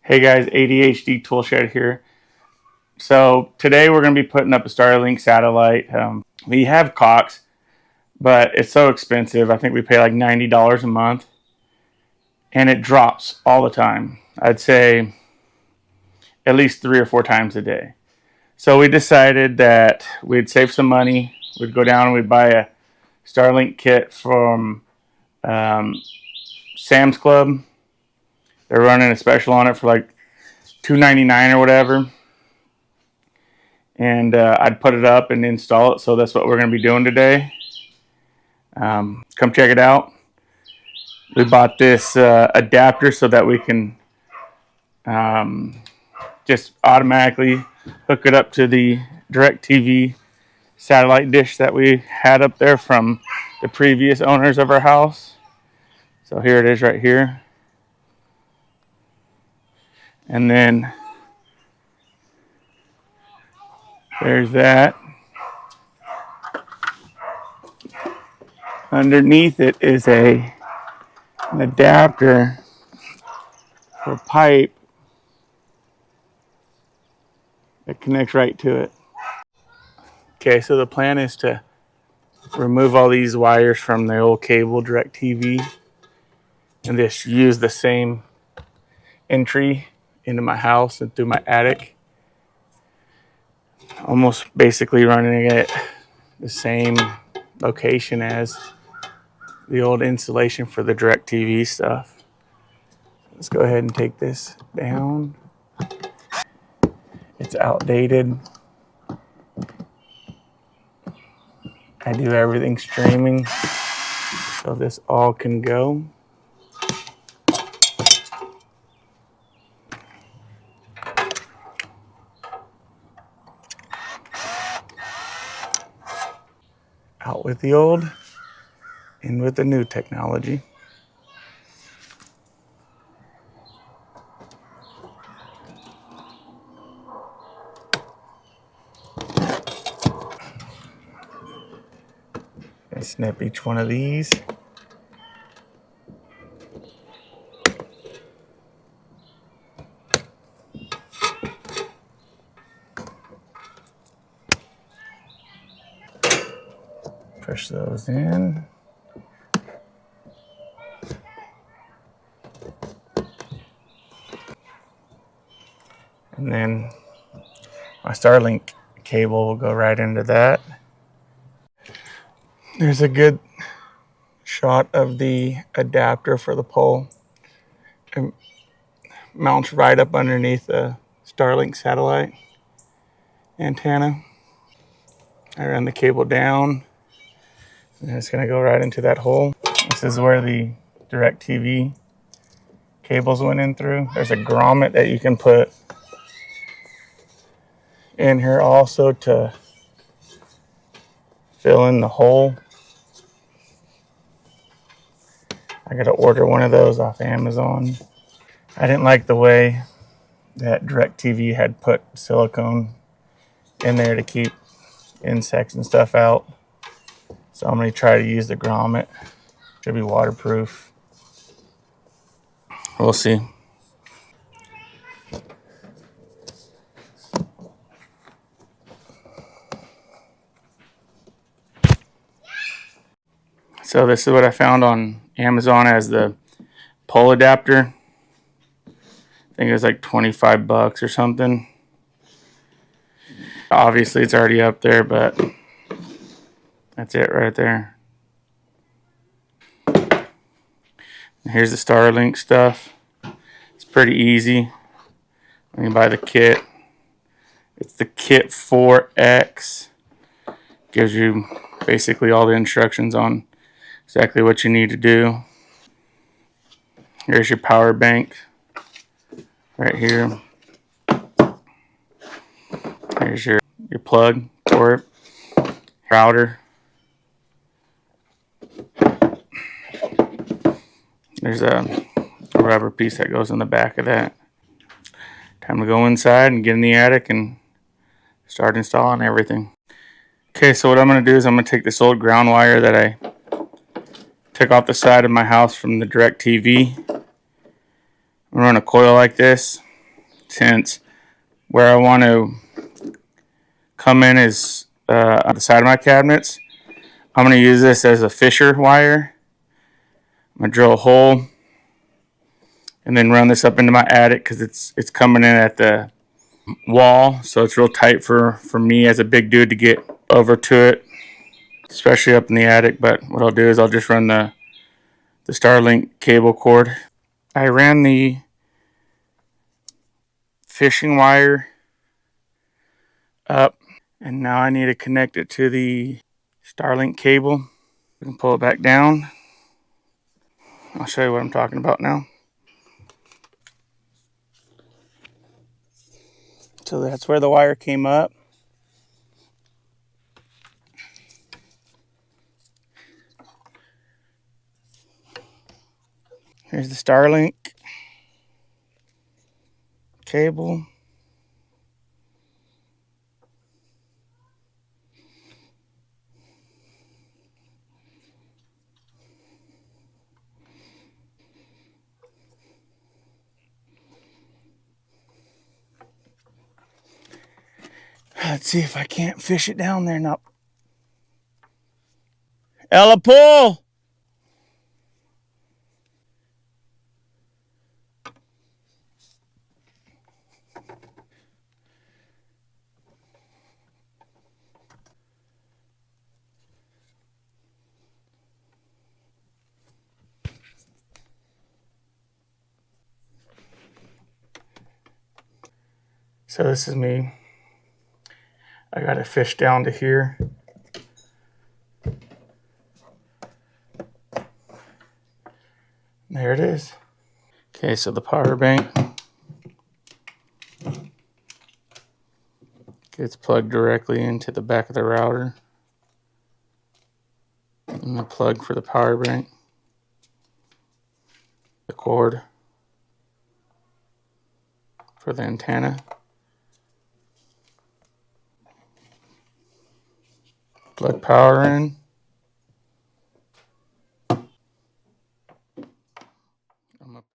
Hey guys, ADHD Toolshed here. So today we're going to be putting up a Starlink satellite. We have Cox, but it's so expensive. I think we pay like $90 a month, and it drops all the time. I'd say at least 3 or 4 times a day. So we decided that we'd save some money. We'd go down and we'd buy a Starlink kit from Sam's Club. They're running a special on it for like $2.99 or whatever. And I'd put it up and install it. So that's what we're going to be doing today. Come check it out. We bought this adapter so that we can just automatically hook it up to the DirecTV satellite dish that we had up there from the previous owners of our house. So here it is right here. And then there's that. Underneath it is an adapter for pipe that connects right to it. Okay, so the plan is to remove all these wires from the old cable DirecTV and just use the same entry into my house and through my attic. Almost basically running it the same location as the old installation for the DirecTV stuff. Let's go ahead and take this down. It's outdated. I do everything streaming, so this all can go. Out with the old, in with the new technology. I snip each one of these. Push those in. And then my Starlink cable will go right into that. There's a good shot of the adapter for the pole. It mounts right up underneath the Starlink satellite antenna. I run the cable down, and it's going to go right into that hole. This is where the DirecTV cables went in through. There's a grommet that you can put in here also to fill in the hole. I got to order one of those off Amazon. I didn't like the way that DirecTV had put silicone in there to keep insects and stuff out. So I'm going to try to use the grommet. Should be waterproof. We'll see. So this is what I found on Amazon as the pole adapter. I think it was like $25 or something. Obviously it's already up there, but that's it right there. Here's the Starlink stuff. It's pretty easy when you buy the kit. It's the Kit 4X. Gives you basically all the instructions on exactly what you need to do. Here's your power bank right here. Here's your plug for it. Router. There's a rubber piece that goes in the back of that. Time to go inside and get in the attic and start installing everything. Okay, so what I'm going to do is I'm going to take this old ground wire that I took off the side of my house from the DirecTV. I'm going to run a coil like this since where I want to come in is on the side of my cabinets. I'm going to use this as a fisher wire. I'm going to drill a hole and then run this up into my attic because it's coming in at the wall, so it's real tight for me as a big dude to get over to it, especially up in the attic. But what I'll do is I'll just run the Starlink cable cord. I ran the fishing wire up, and now I need to connect it to the Starlink cable. We can pull it back down. I'll show you what I'm talking about now. So that's where the wire came up. Here's the Starlink cable. Let's see if I can't fish it down there now. Ella, pull! So this is me. I got to fish down to here. There it is. Okay, so the power bank gets plugged directly into the back of the router. And the plug for the power bank. The cord for the antenna. Plug power in.